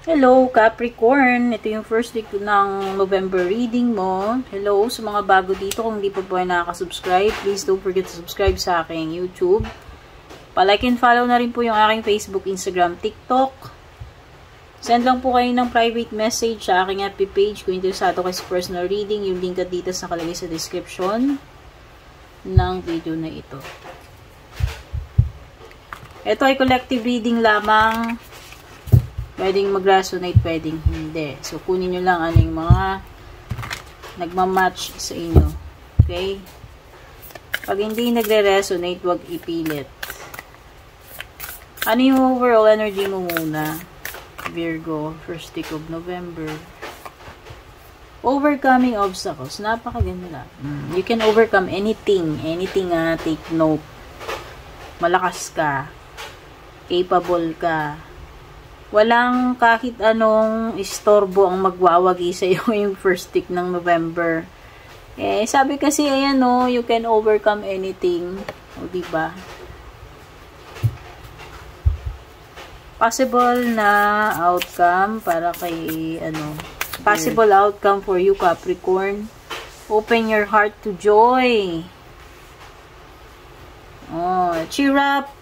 Hello, Capricorn. Ito yung first week ng November reading mo. Hello sa mga bago dito. Kung hindi pa po ay nakaka-subscribe, please don't forget to subscribe sa aking YouTube. Pa-like and follow na rin po yung aking Facebook, Instagram, TikTok. Send lang po kayo ng private message sa aking FB page kung interesado kayo sa personal reading. Yung link at details nakalagay sa description ng video na ito. Ito ay collective reading lamang. Pwedeng mag-resonate, pwedeng hindi. So, kunin nyo lang ano yung mga nagmamatch sa inyo. Okay? Pag hindi nagre-resonate, wag ipilit. Ano yung overall energy mo muna? Virgo, first week of November. Overcoming obstacles. Napakaganda. You can overcome anything. Anything, take note. Malakas ka. Capable ka. Walang kahit anong istorbo ang magwawagi sa iyo yung first week ng November. Sabi kasi, ayan you can overcome anything. O, diba? Possible na outcome para kay, possible outcome for you, Capricorn. Open your heart to joy. Oh, cheer up.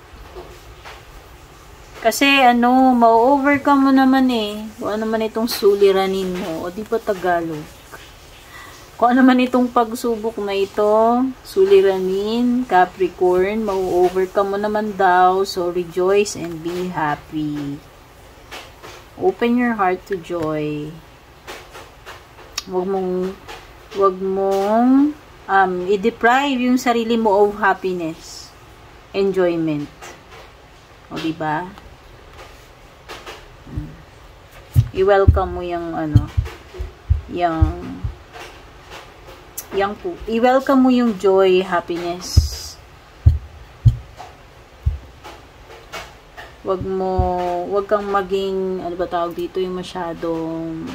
Kasi, ma-overcome mo naman kung ano man itong suliranin mo. O, di ba Tagalog? Kung ano man itong pagsubok na ito, suliranin, Capricorn, ma-overcome mo naman daw. So, rejoice and be happy. Open your heart to joy. Wag mong i-deprive yung sarili mo of happiness, enjoyment. O, diba? I-welcome mo yung i-welcome mo yung joy, happiness. Wag kang maging, ano ba tawag dito, yung masyadong,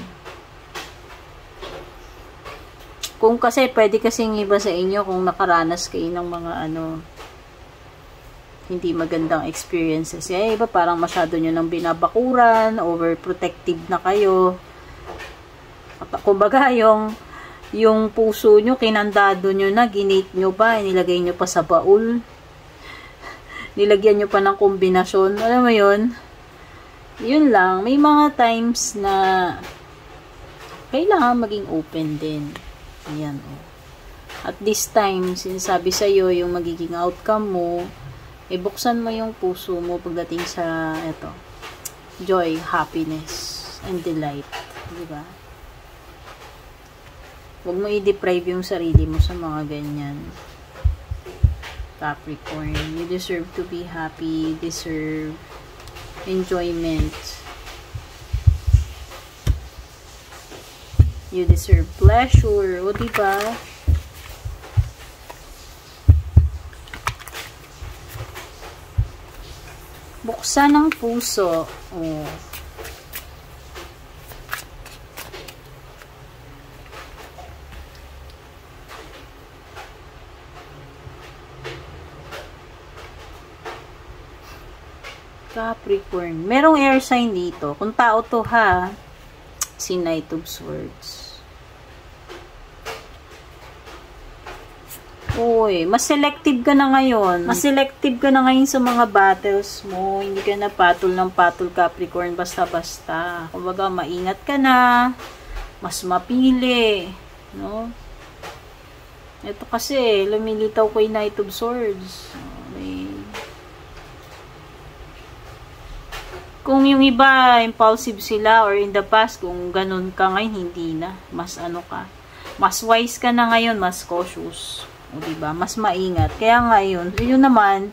kung kasi, pwede kasing iba sa inyo kung nakaranas kayo ng mga hindi magandang experiences. Iba parang masyado nyo nang binabakuran, overprotective na kayo. Kumbaga, yung puso nyo, kinandado nyo na, ginate nyo pa, nilagay nyo pa sa baul. Nilagyan nyo pa ng kombinasyon. Alam mo yun? Yun lang. May mga times na kailangan maging open din. Ayan, At this time, sinasabi sa'yo yung magiging outcome mo, buksan mo yung puso mo pagdating sa joy, happiness, and delight. Diba? Huwag mo i-deprive yung sarili mo sa mga ganyan. Capricorn, you deserve to be happy, deserve enjoyment. You deserve pleasure. O, diba? Buksan ang puso. Oh. Capricorn. Merong air sign dito. Kung tao to si Knight of Swords. Uy, mas selective ka na ngayon. Mas selective ka na ngayon sa mga battles mo. Hindi ka na patol ng patol, Capricorn, basta-basta. Kumbaga, maingat ka na. Mas mapili. No? Ito kasi, lumilitaw ko yung Knight of Swords. Okay. Kung yung iba, impulsive sila, or in the past, kung ganun ka ngayon, hindi na. Mas mas wise ka na ngayon, mas cautious. O, diba? Mas maingat. Kaya ngayon, yun naman,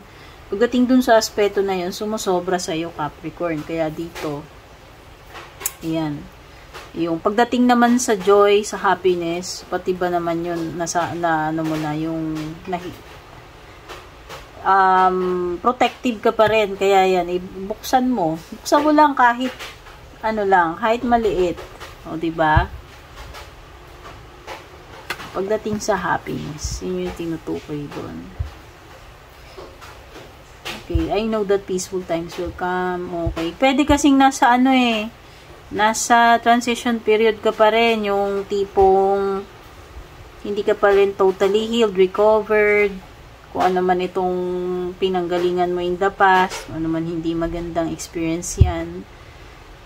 pagdating dun sa aspeto na yun, sumusobra sa'yo, Capricorn. Kaya dito, ayan. Yung pagdating naman sa joy, sa happiness, pati ba naman yun, yung, protective ka pa rin. Kaya yan, buksan mo. Buksan mo lang kahit, kahit maliit. O, diba? Pagdating sa happiness, yun yung tinutukoy doon. Okay, I know that peaceful times will come. Okay. Pwede kasing nasa Nasa transition period ka pa rin, yung tipong hindi ka pa rin totally healed, recovered, kung ano man itong pinanggalingan mo in the past, ano man hindi magandang experience yan,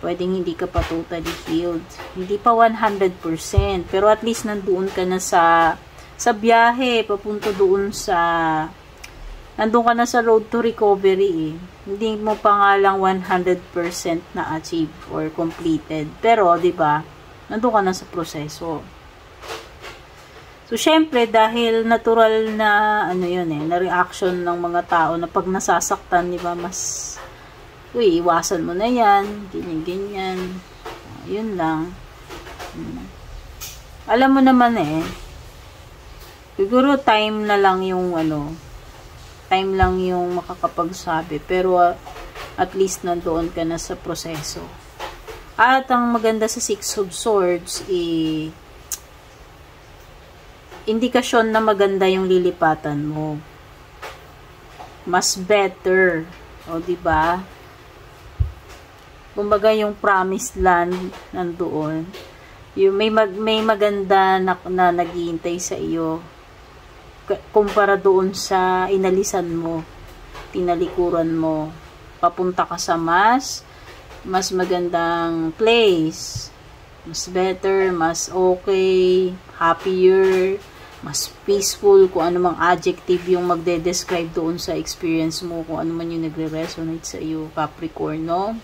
pwedeng hindi ka pa totally healed. Hindi pa 100%, pero at least nandoon ka na sa biyahe, papunta doon sa, nandun ka na sa road to recovery eh. Hindi mo pa nga lang 100% na achieve or completed. Pero, di ba, nandun ka na sa proseso. So, syempre, dahil natural na, ano yun eh, na reaction ng mga tao na pag nasasaktan, di ba, mas, uy, iwasan mo na yan, ganyan-ganyan. Yun lang. Alam mo naman eh, siguro time na lang yung, ano, time lang yung makakapagsabi. Pero, at least nandoon ka na sa proseso. At, ang maganda sa Six of Swords, indikasyon na maganda yung lilipatan mo. Mas better. O, diba? Kumbaga, yung promised land nandoon. Yung may maganda na naghihintay sa iyo. Kumpara doon sa inalisan mo, tinalikuran mo, papunta ka sa mas magandang place, mas better, mas okay, happier, mas peaceful, kung ano mang adjective yung magde-describe doon sa experience mo, kung ano man yung nagre-resonate sa iyo, Capricorn, no?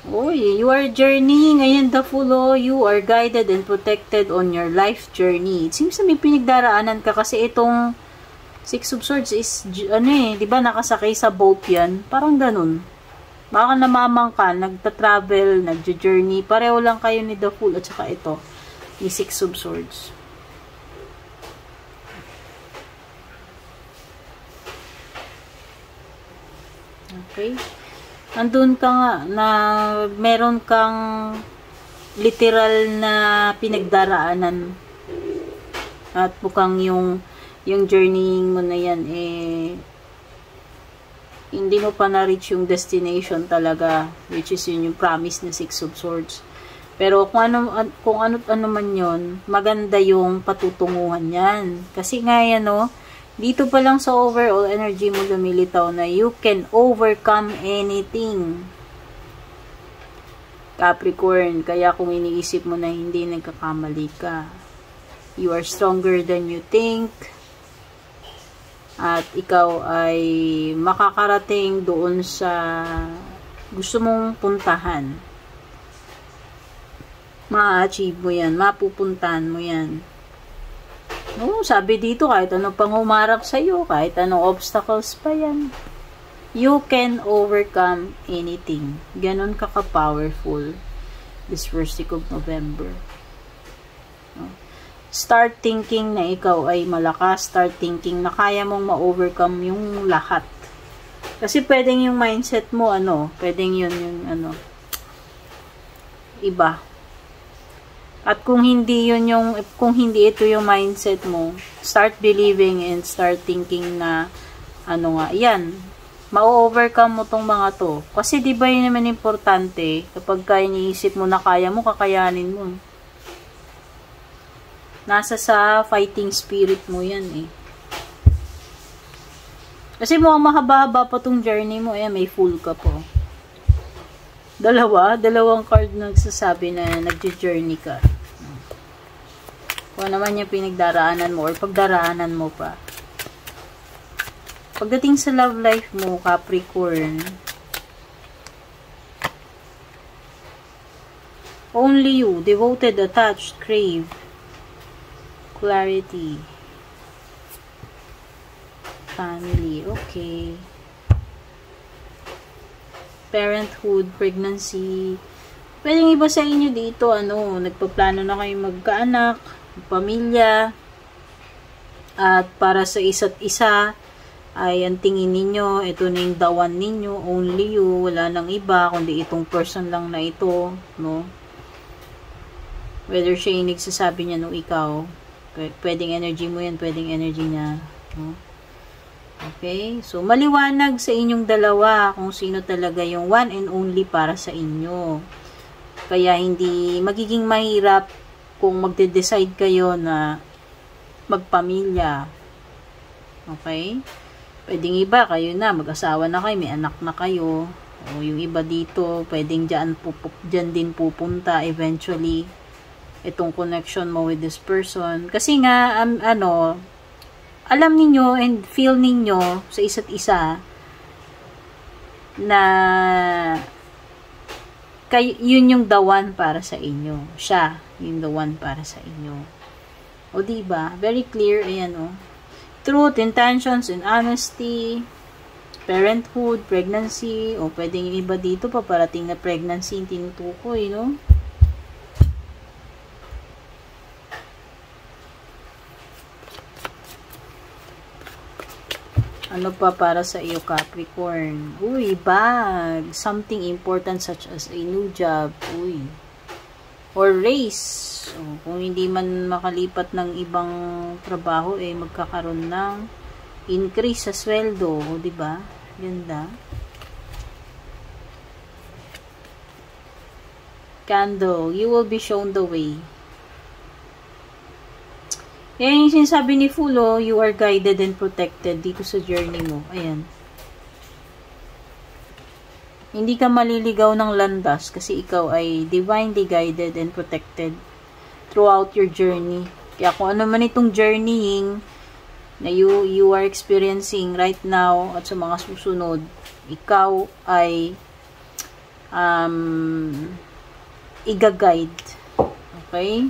Uy, you are journeying. Ayan, the Fool, oh. You are guided and protected on your life journey. It seems na may pinagdaraanan ka kasi itong Six of Swords is, ano eh, di ba nakasakay sa boat yan? Parang ganun. Baka namamang ka, nagta-travel, nagja-journey. Pareho lang kayo ni the Fool at saka ito, ni Six of Swords. Okay. Andun ka nga na meron kang literal na pinagdaraanan at mukhang yung journeying mo na yan eh hindi mo pa na-reach yung destination talaga, which is yun yung promise na Six of Swords. Pero kung ano man yun, maganda yung patutunguhan yan. Kasi nga yan, no, dito pa lang sa overall energy mo lumilitaw na you can overcome anything. Capricorn, kaya kung iniisip mo na hindi, nagkakamali ka. You are stronger than you think. At ikaw ay makakarating doon sa gusto mong puntahan. Ma-achieve mo yan, mapupuntahan mo yan. No, sabi dito, kahit anong pang humarap sa'yo, kahit anong obstacles pa yan, you can overcome anything. Ganon ka-powerful this first week of November. No? Start thinking na ikaw ay malakas. Start thinking na kaya mong ma-overcome yung lahat. Kasi pwedeng yung mindset mo, ano, pwedeng yun yung, ano, iba. At kung hindi ito yung mindset mo, start believing and start thinking na, ano nga, yan, ma-overcome mo tong mga to. Kasi di ba yun naman importante, kapag iniisip mo na kaya mo, kakayanin mo. Nasa sa fighting spirit mo yan eh. Kasi mukhang mahaba-haba pa tong journey mo, eh, may Fool ka po. Dalawang card nagsasabi na nagjo-journey ka. Kung naman yung pinagdaraanan mo or pagdaraanan mo pa. Pagdating sa love life mo, Capricorn, only you, devoted, attached, crave, clarity, family, okay. Parenthood, pregnancy. Pwedeng iba sa inyo dito, ano, nagpaplano na kayo magkaanak, pamilya, at para sa isa't isa ay ang tingin ninyo, ito na yung the one ninyo, only you, wala nang iba kundi itong person lang na ito, no? Whether siya yung nagsasabi niya no, ikaw, pwedeng energy mo yan, pwedeng energy niya, no? Okay, so maliwanag sa inyong dalawa kung sino talaga yung one and only para sa inyo. Kaya hindi magiging mahirap kung magde-decide kayo na magpamilya. Okay? Pwedeng iba, kayo na, mag-asawa na kayo, may anak na kayo. O yung iba dito, pwedeng dyan din pupunta eventually itong connection mo with this person. Kasi nga, alam ninyo and feel ninyo sa isa't isa na yun yung the one para sa inyo. Siya, yung the one para sa inyo. O diba? Very clear, ayan o. Truth, intentions, and honesty, parenthood, pregnancy, o pwedeng yung iba dito paparating na pregnancy yung tinutukoy, no? Ano pa para sa iyo, Capricorn? Uy, bag. Something important such as a new job. Uy. Or raise. So, kung hindi man makalipat ng ibang trabaho, magkakaroon ng increase sa sweldo. O, diba? Ganda. Candle. You will be shown the way. Yan yung sinasabi ni Fulo, you are guided and protected dito sa journey mo. Ayan. Hindi ka maliligaw ng landas kasi ikaw ay divinely guided and protected throughout your journey. Kaya kung ano man itong journeying na you are experiencing right now at sa mga susunod, ikaw ay iga-guide. Okay?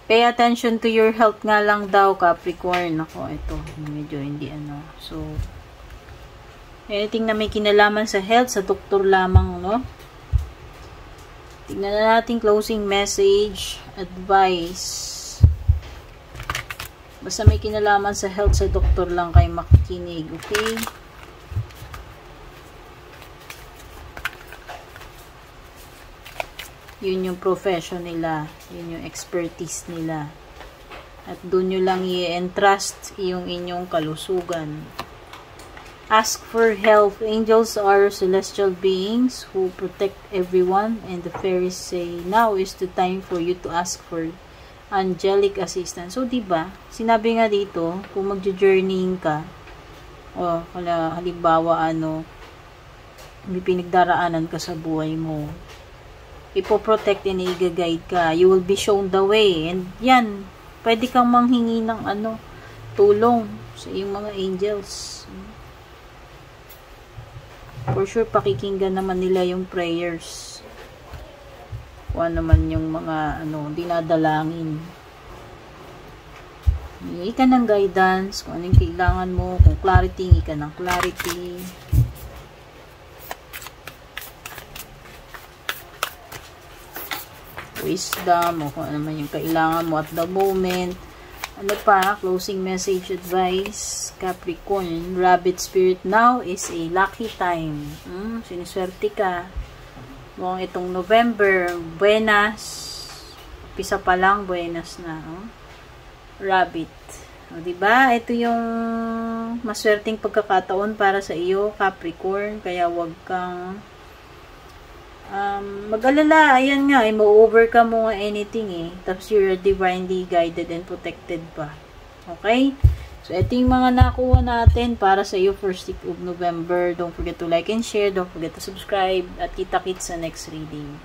Pay attention to your health nga lang daw, Capricorn. Ako, ito. Medyo hindi So, anything na may kinalaman sa health, sa doktor lamang, no? Tingnan na natin closing message, advice. Basta may kinalaman sa health, sa doktor lang kayo makikinig, okay? Yun yung profession nila. Yun yung expertise nila. At doon nyo lang i-entrust yung inyong kalusugan. Ask for help. Angels are celestial beings who protect everyone. And the fairies say, now is the time for you to ask for angelic assistance. So, diba? Sinabi nga dito, kung magjo-journeying ka, o halimbawa, may pinagdaraanan ka sa buhay mo, ipoprotect and i-guide ka. You will be shown the way. And yan, pwede kang manghingi ng tulong sa iyong mga angels. For sure, pakikinggan naman nila yung prayers. Kung ano man yung mga dinadalangin. Hingi ka ng guidance, kung ano yung kailangan mo, kung clarity, hingi ka ng clarity. Wisdom, o kung ano man yung kailangan mo at the moment. Ano pa? Closing message advice. Capricorn, rabbit spirit, now is a lucky time. Siniswerte ka. Mukhang itong November, buenas. Pisa pa lang, buenas na. Rabbit. O, diba? Ito yung maswerteng pagkakataon para sa iyo, Capricorn. Kaya wag kang mag-alala, ayan nga, ma-overcome mo nga anything tapos you're divinely guided and protected pa. Okay? So, ito yung mga nakuha natin para sa iyo first week of November. Don't forget to like and share. Don't forget to subscribe. At kita-kits sa next reading.